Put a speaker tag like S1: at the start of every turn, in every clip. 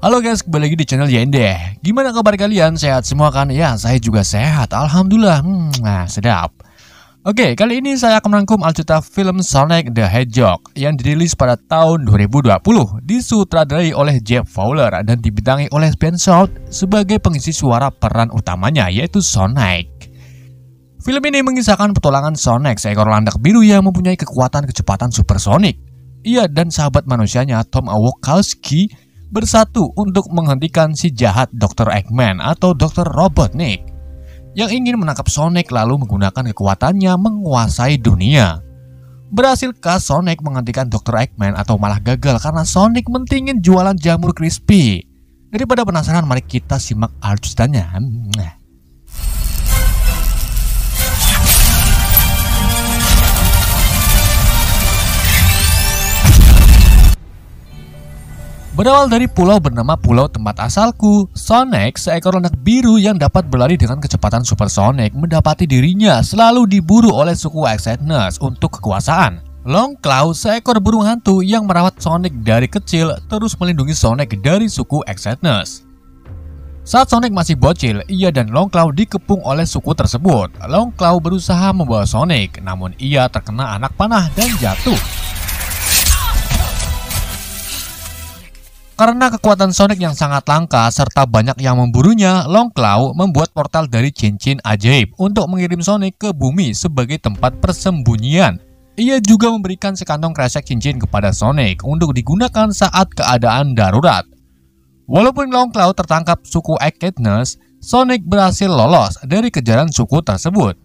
S1: Halo guys, kembali lagi di channel Yende. Gimana kabar kalian? Sehat semua kan? Ya, saya juga sehat, alhamdulillah. Sedap. Oke, kali ini saya akan merangkum alcerita film Sonic the Hedgehog yang dirilis pada tahun 2020, disutradarai oleh Jeff Fowler dan dibintangi oleh Ben Schwartz sebagai pengisi suara peran utamanya, yaitu Sonic. Film ini mengisahkan petualangan Sonic, seekor landak biru yang mempunyai kekuatan kecepatan supersonik. Ia dan sahabat manusianya Tom Wachowski bersatu untuk menghentikan si jahat Dr. Eggman atau Dr. Robotnik yang ingin menangkap Sonic lalu menggunakan kekuatannya menguasai dunia. Berhasilkah Sonic menghentikan Dr. Eggman atau malah gagal karena Sonic mentingin jualan jamur crispy? Daripada penasaran, mari kita simak alurnya. Berawal dari pulau bernama Pulau Tempat Asalku, Sonic, seekor landak biru yang dapat berlari dengan kecepatan supersonik, mendapati dirinya selalu diburu oleh suku Echidnas untuk kekuasaan. Longclaw, seekor burung hantu yang merawat Sonic dari kecil, terus melindungi Sonic dari suku Echidnas. Saat Sonic masih bocil, ia dan Longclaw dikepung oleh suku tersebut. Longclaw berusaha membawa Sonic, namun ia terkena anak panah dan jatuh. Karena kekuatan Sonic yang sangat langka serta banyak yang memburunya, Longclaw membuat portal dari cincin ajaib untuk mengirim Sonic ke bumi sebagai tempat persembunyian. Ia juga memberikan sekantong kresek cincin kepada Sonic untuk digunakan saat keadaan darurat. Walaupun Longclaw tertangkap suku Echidnas, Sonic berhasil lolos dari kejaran suku tersebut.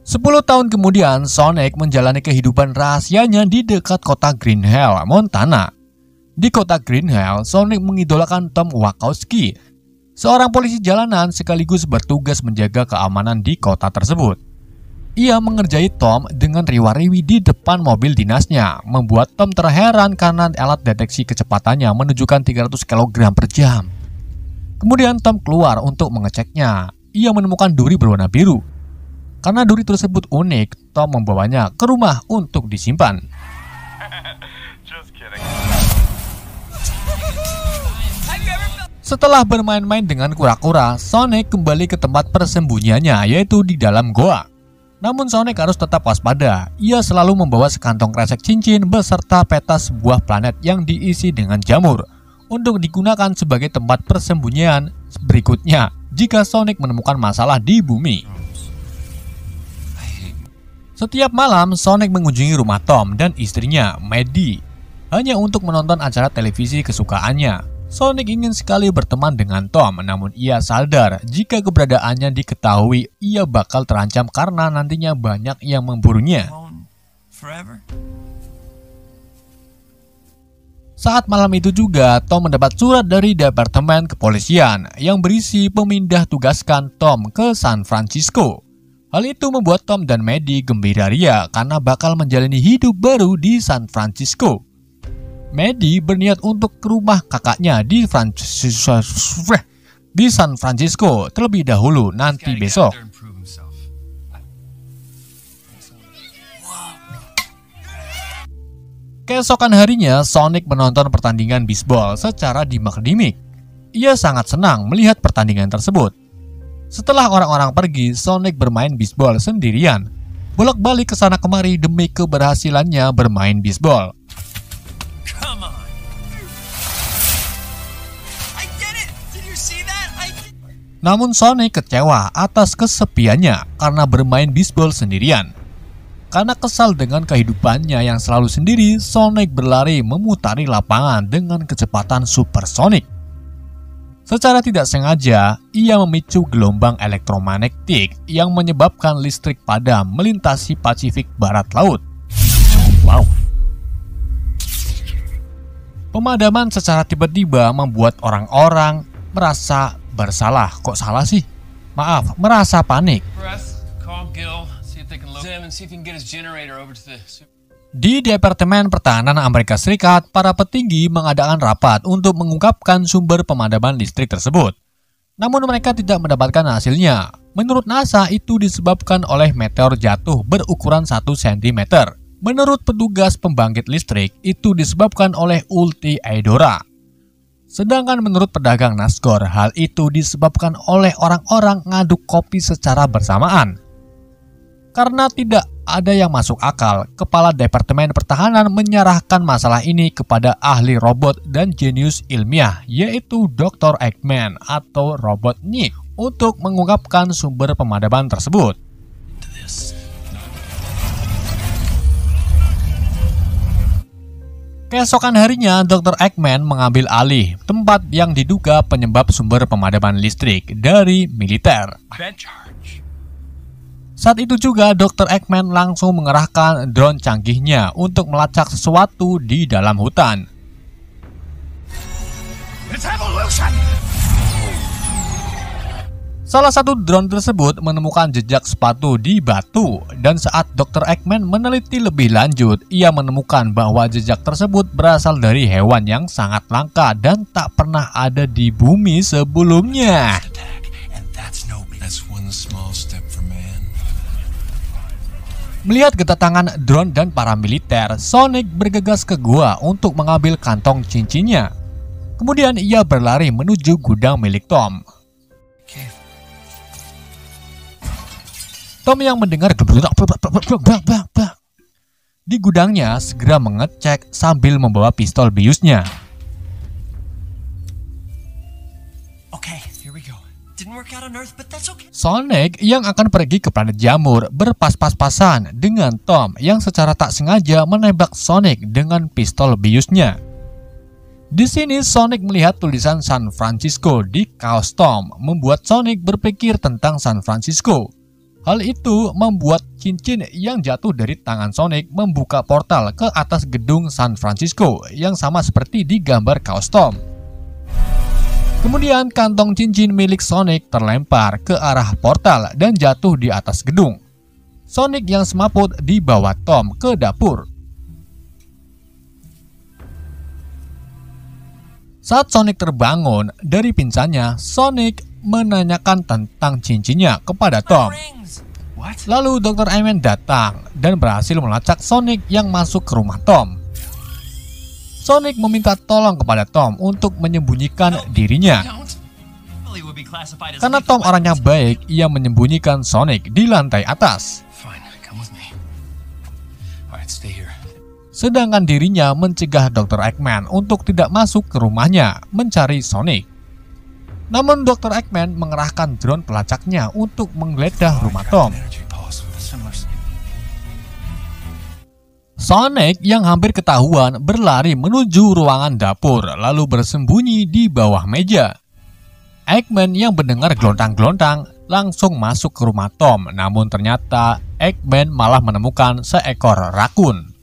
S1: 10 tahun kemudian, Sonic menjalani kehidupan rahasianya di dekat kota Green Hill, Montana. Di kota Green Hill, Sonic mengidolakan Tom Wachowski, seorang polisi jalanan sekaligus bertugas menjaga keamanan di kota tersebut. Ia mengerjai Tom dengan riwa-riwi di depan mobil dinasnya, membuat Tom terheran karena alat deteksi kecepatannya menunjukkan 300 kg per jam. Kemudian Tom keluar untuk mengeceknya. Ia menemukan duri berwarna biru. Karena duri tersebut unik, Tom membawanya ke rumah untuk disimpan. Setelah bermain-main dengan kura-kura, Sonic kembali ke tempat persembunyiannya, yaitu di dalam goa. Namun Sonic harus tetap waspada. Ia selalu membawa sekantong kresek cincin beserta peta sebuah planet yang diisi dengan jamur untuk digunakan sebagai tempat persembunyian berikutnya jika Sonic menemukan masalah di bumi. Setiap malam, Sonic mengunjungi rumah Tom dan istrinya, Maddie, hanya untuk menonton acara televisi kesukaannya. Sonic ingin sekali berteman dengan Tom, namun ia sadar jika keberadaannya diketahui, ia bakal terancam karena nantinya banyak yang memburunya. Saat malam itu juga, Tom mendapat surat dari Departemen Kepolisian yang berisi pemindah tugaskan Tom ke San Francisco. Hal itu membuat Tom dan Maddie gembira ria karena bakal menjalani hidup baru di San Francisco. Maddie berniat untuk ke rumah kakaknya di San Francisco terlebih dahulu nanti besok. Keesokan harinya, Sonic menonton pertandingan bisbol secara dimak-dimik. Ia sangat senang melihat pertandingan tersebut. Setelah orang-orang pergi, Sonic bermain bisbol sendirian, bolak-balik ke sana kemari demi keberhasilannya bermain bisbol. Namun Sonic kecewa atas kesepiannya karena bermain bisbol sendirian. Karena kesal dengan kehidupannya yang selalu sendiri, Sonic berlari memutari lapangan dengan kecepatan supersonik. Secara tidak sengaja, ia memicu gelombang elektromagnetik yang menyebabkan listrik padam melintasi Pasifik Barat Laut. Wow. Pemadaman secara tiba-tiba membuat orang-orang merasa bersalah. Kok salah sih? Maaf, merasa panik. Di Departemen Pertahanan Amerika Serikat, para petinggi mengadakan rapat untuk mengungkapkan sumber pemadaman listrik tersebut. Namun mereka tidak mendapatkan hasilnya. Menurut NASA, itu disebabkan oleh meteor jatuh berukuran 1 cm Menurut petugas pembangkit listrik, itu disebabkan oleh ulti Eudora. Sedangkan menurut pedagang Nazgor, hal itu disebabkan oleh orang-orang ngaduk kopi secara bersamaan. Karena tidak ada yang masuk akal, Kepala Departemen Pertahanan menyerahkan masalah ini kepada ahli robot dan jenius ilmiah, yaitu Dr. Eggman atau Robotnik, untuk mengungkapkan sumber pemadaman tersebut. Keesokan harinya, Dr. Eggman mengambil alih tempat yang diduga penyebab sumber pemadaman listrik dari militer. Saat itu juga, Dr. Eggman langsung mengerahkan drone canggihnya untuk melacak sesuatu di dalam hutan. Salah satu drone tersebut menemukan jejak sepatu di batu, dan saat Dr. Eggman meneliti lebih lanjut, ia menemukan bahwa jejak tersebut berasal dari hewan yang sangat langka dan tak pernah ada di bumi sebelumnya. Melihat kedatangan drone dan para militer, Sonic bergegas ke gua untuk mengambil kantong cincinnya. Kemudian ia berlari menuju gudang milik Tom. Tom yang mendengar di gudangnya segera mengecek sambil membawa pistol biusnya. Sonic yang akan pergi ke planet jamur berpas-pas-pasan dengan Tom yang secara tak sengaja menembak Sonic dengan pistol biusnya. Di sini Sonic melihat tulisan San Francisco di kaos Tom, membuat Sonic berpikir tentang San Francisco. Hal itu membuat cincin yang jatuh dari tangan Sonic membuka portal ke atas gedung San Francisco yang sama seperti di gambar kaos Tom. Kemudian kantong cincin milik Sonic terlempar ke arah portal dan jatuh di atas gedung. Sonic yang semaput dibawa Tom ke dapur. Saat Sonic terbangun dari pingsannya, Sonic menanyakan tentang cincinnya kepada Tom. Lalu Dr. Eggman datang dan berhasil melacak Sonic yang masuk ke rumah Tom. Sonic meminta tolong kepada Tom untuk menyembunyikan dirinya. Karena Tom orangnya baik, ia menyembunyikan Sonic di lantai atas. Sedangkan dirinya mencegah Dr. Eggman untuk tidak masuk ke rumahnya mencari Sonic. Namun Dr. Eggman mengerahkan drone pelacaknya untuk menggeledah rumah Tom. Sonic yang hampir ketahuan berlari menuju ruangan dapur lalu bersembunyi di bawah meja. Eggman yang mendengar gelontang-gelontang langsung masuk ke rumah Tom, namun ternyata Eggman malah menemukan seekor rakun.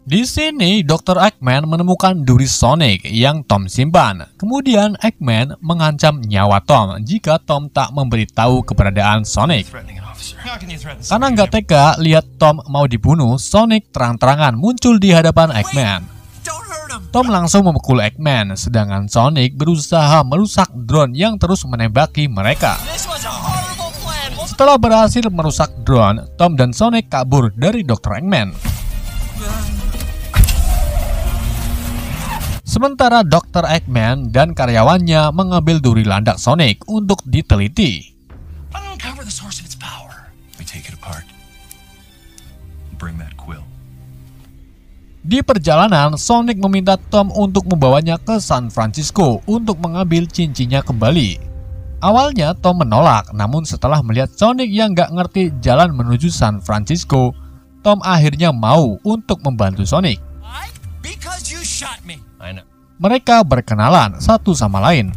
S1: Di sini Dr. Eggman menemukan duri Sonic yang Tom simpan. Kemudian Eggman mengancam nyawa Tom jika Tom tak memberitahu keberadaan Sonic. Karena nggak tega lihat Tom mau dibunuh, Sonic terang-terangan muncul di hadapan Eggman. Tom langsung memukul Eggman, sedangkan Sonic berusaha merusak drone yang terus menembaki mereka. Setelah berhasil merusak drone, Tom dan Sonic kabur dari Dr. Eggman. Sementara Dr. Eggman dan karyawannya mengambil duri landak Sonic untuk diteliti. Di perjalanan, Sonic meminta Tom untuk membawanya ke San Francisco untuk mengambil cincinnya kembali. Awalnya Tom menolak, namun setelah melihat Sonic yang gak ngerti jalan menuju San Francisco, Tom akhirnya mau untuk membantu Sonic. Mereka berkenalan satu sama lain.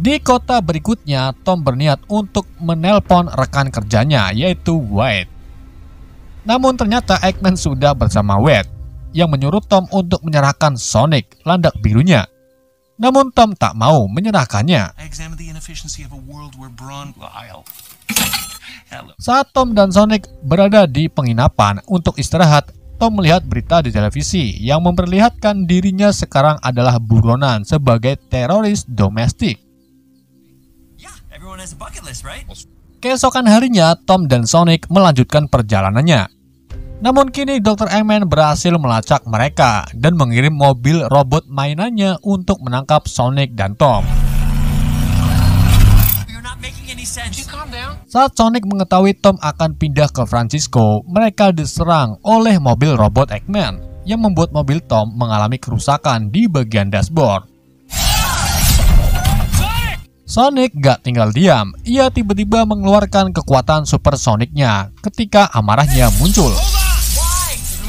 S1: Di kota berikutnya, Tom berniat untuk menelpon rekan kerjanya, yaitu Wade. Namun ternyata Eggman sudah bersama Wade, yang menyuruh Tom untuk menyerahkan Sonic landak birunya. Namun Tom tak mau menyerahkannya. Saat Tom dan Sonic berada di penginapan untuk istirahat, Tom melihat berita di televisi yang memperlihatkan dirinya sekarang adalah buronan sebagai teroris domestik. Keesokan harinya, Tom dan Sonic melanjutkan perjalanannya. Namun kini Dr. Eggman berhasil melacak mereka dan mengirim mobil robot mainannya untuk menangkap Sonic dan Tom. Saat Sonic mengetahui Tom akan pindah ke Francisco, mereka diserang oleh mobil robot Eggman yang membuat mobil Tom mengalami kerusakan di bagian dashboard. Sonic gak tinggal diam, ia tiba-tiba mengeluarkan kekuatan Super Sonic-nya ketika amarahnya muncul.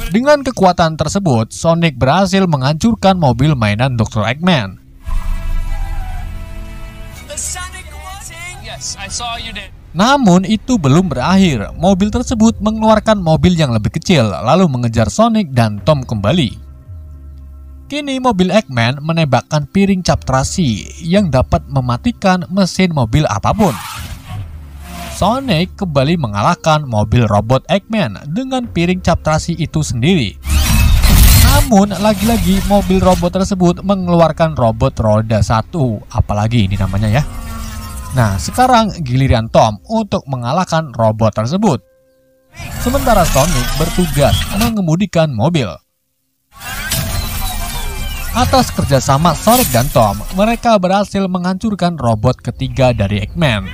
S1: Dengan kekuatan tersebut, Sonic berhasil menghancurkan mobil mainan Dr. Eggman. Namun itu belum berakhir, mobil tersebut mengeluarkan mobil yang lebih kecil lalu mengejar Sonic dan Tom kembali. Kini mobil Eggman menembakkan piring cap terasi yang dapat mematikan mesin mobil apapun. Sonic kembali mengalahkan mobil robot Eggman dengan piring cap terasi itu sendiri. Namun lagi-lagi mobil robot tersebut mengeluarkan robot roda 1, apalagi ini namanya ya. Nah, sekarang giliran Tom untuk mengalahkan robot tersebut. Sementara Sonic bertugas mengemudikan mobil. Atas kerjasama Sonic dan Tom, mereka berhasil menghancurkan robot ketiga dari Eggman.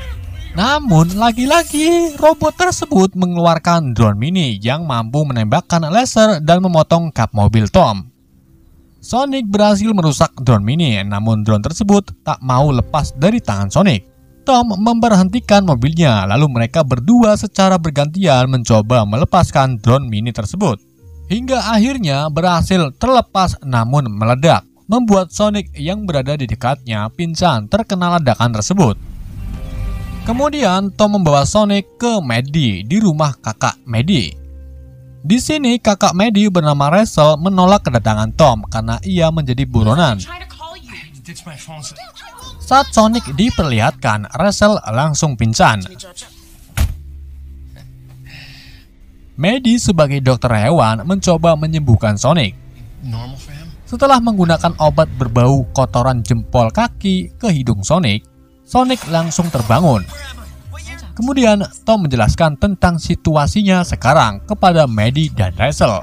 S1: Namun, lagi-lagi robot tersebut mengeluarkan drone mini yang mampu menembakkan laser dan memotong kap mobil Tom. Sonic berhasil merusak drone mini, namun drone tersebut tak mau lepas dari tangan Sonic. Tom memberhentikan mobilnya, lalu mereka berdua secara bergantian mencoba melepaskan drone mini tersebut. Hingga akhirnya berhasil terlepas namun meledak, membuat Sonic yang berada di dekatnya pingsan terkena ledakan tersebut. Kemudian Tom membawa Sonic ke Maddie di rumah kakak Maddie. Di sini kakak Maddie bernama Rachel menolak kedatangan Tom karena ia menjadi buronan. Saat Sonic diperlihatkan, Rachel langsung pingsan. Maddie sebagai dokter hewan mencoba menyembuhkan Sonic. Setelah menggunakan obat berbau kotoran jempol kaki ke hidung Sonic, Sonic langsung terbangun. Kemudian Tom menjelaskan tentang situasinya sekarang kepada Maddie dan Rachel.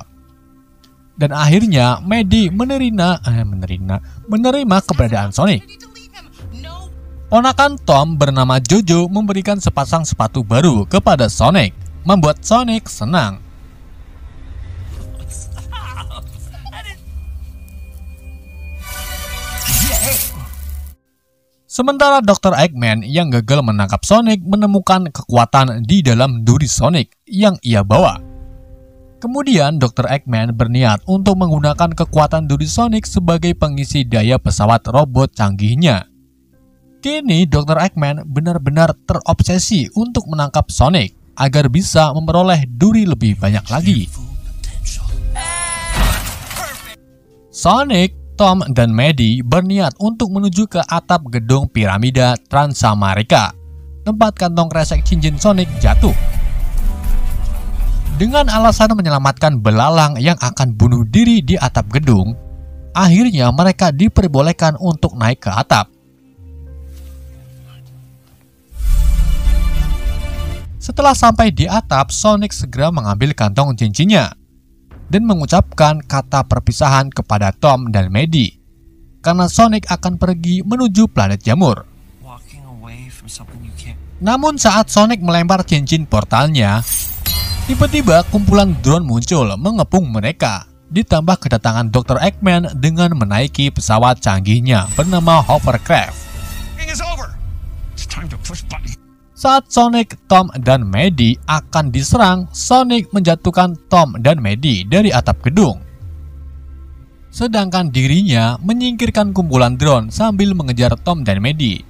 S1: Dan akhirnya Maddie menerima keberadaan Sonic. Ponakan Tom bernama Jojo memberikan sepasang sepatu baru kepada Sonic, membuat Sonic senang. Sementara Dr. Eggman yang gagal menangkap Sonic menemukan kekuatan di dalam duri Sonic yang ia bawa. Kemudian Dr. Eggman berniat untuk menggunakan kekuatan duri Sonic sebagai pengisi daya pesawat robot canggihnya. Kini Dr. Eggman benar-benar terobsesi untuk menangkap Sonic agar bisa memperoleh duri lebih banyak lagi. Sonic, Tom, dan Maddie berniat untuk menuju ke atap gedung piramida Transamerica, tempat kantong kresek cincin Sonic jatuh. Dengan alasan menyelamatkan belalang yang akan bunuh diri di atap gedung, akhirnya mereka diperbolehkan untuk naik ke atap. Setelah sampai di atap, Sonic segera mengambil kantong cincinnya dan mengucapkan kata perpisahan kepada Tom dan Maddie karena Sonic akan pergi menuju planet jamur. Namun saat Sonic melempar cincin portalnya, tiba-tiba kumpulan drone muncul mengepung mereka, ditambah kedatangan Dr. Eggman dengan menaiki pesawat canggihnya bernama Hovercraft. Saat Sonic, Tom, dan Maddie akan diserang, Sonic menjatuhkan Tom dan Maddie dari atap gedung. Sedangkan dirinya menyingkirkan kumpulan drone sambil mengejar Tom dan Maddie.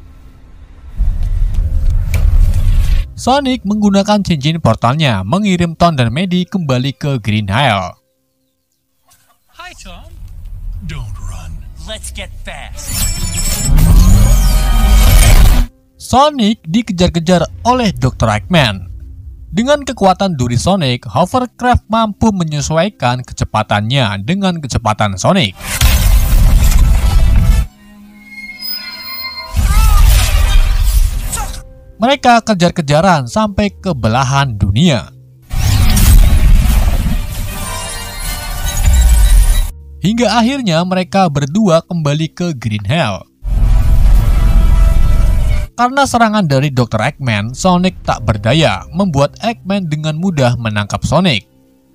S1: Sonic menggunakan cincin portalnya mengirim Tom dan Maddie kembali ke Green Hill.
S2: Hi Tom. Don't run. Let's get fast.
S1: Sonic dikejar-kejar oleh Dr. Eggman. Dengan kekuatan duri Sonic, Hovercraft mampu menyesuaikan kecepatannya dengan kecepatan Sonic. Mereka kejar-kejaran sampai ke belahan dunia. Hingga akhirnya mereka berdua kembali ke Green Hell. Karena serangan dari Dr. Eggman, Sonic tak berdaya, membuat Eggman dengan mudah menangkap Sonic.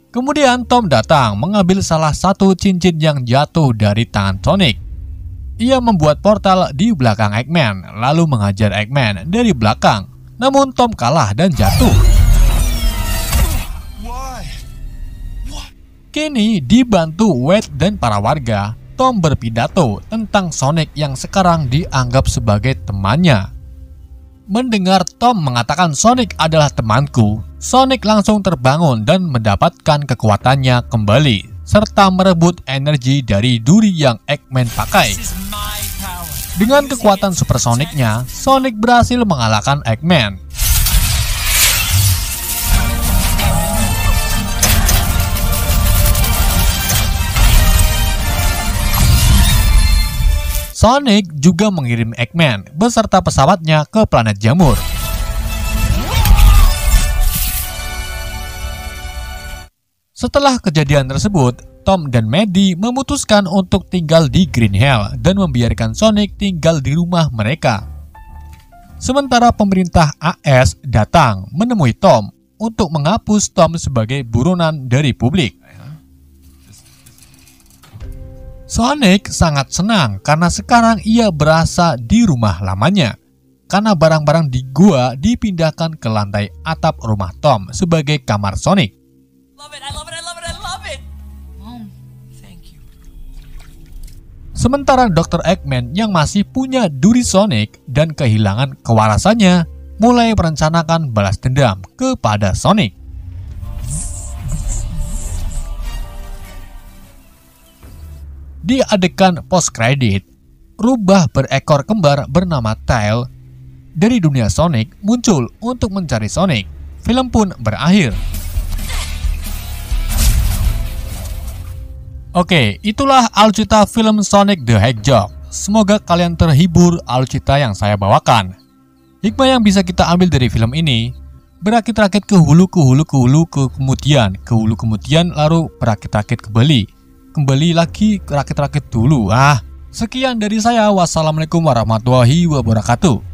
S1: Kemudian Tom datang mengambil salah satu cincin yang jatuh dari tangan Sonic. Ia membuat portal di belakang Eggman, lalu menghajar Eggman dari belakang. Namun Tom kalah dan jatuh. Kini dibantu Wade dan para warga, Tom berpidato tentang Sonic yang sekarang dianggap sebagai temannya. Mendengar Tom mengatakan Sonic adalah temanku, Sonic langsung terbangun dan mendapatkan kekuatannya kembali, serta merebut energi dari duri yang Eggman pakai. Dengan kekuatan supersonicnya, Sonic berhasil mengalahkan Eggman. Sonic juga mengirim Eggman beserta pesawatnya ke planet Jamur. Setelah kejadian tersebut, Tom dan Maddie memutuskan untuk tinggal di Green Hell dan membiarkan Sonic tinggal di rumah mereka. Sementara pemerintah AS datang menemui Tom untuk menghapus Tom sebagai buronan dari publik. Sonic sangat senang karena sekarang ia berasa di rumah lamanya, karena barang-barang di gua dipindahkan ke lantai atap rumah Tom sebagai kamar Sonic. Sementara Dr. Eggman yang masih punya duri Sonic dan kehilangan kewarasannya mulai merencanakan balas dendam kepada Sonic. Di adegan post-credit, rubah berekor kembar bernama Tail dari dunia Sonic muncul untuk mencari Sonic. Film pun berakhir. Oke, itulah alur film Sonic the Hedgehog. Semoga kalian terhibur alur cerita yang saya bawakan. Hikmah yang bisa kita ambil dari film ini, berakit-rakit ke hulu, kemudian lalu berakit-rakit kembali lagi rakit-rakit dulu. Sekian dari saya. Wassalamualaikum warahmatullahi wabarakatuh.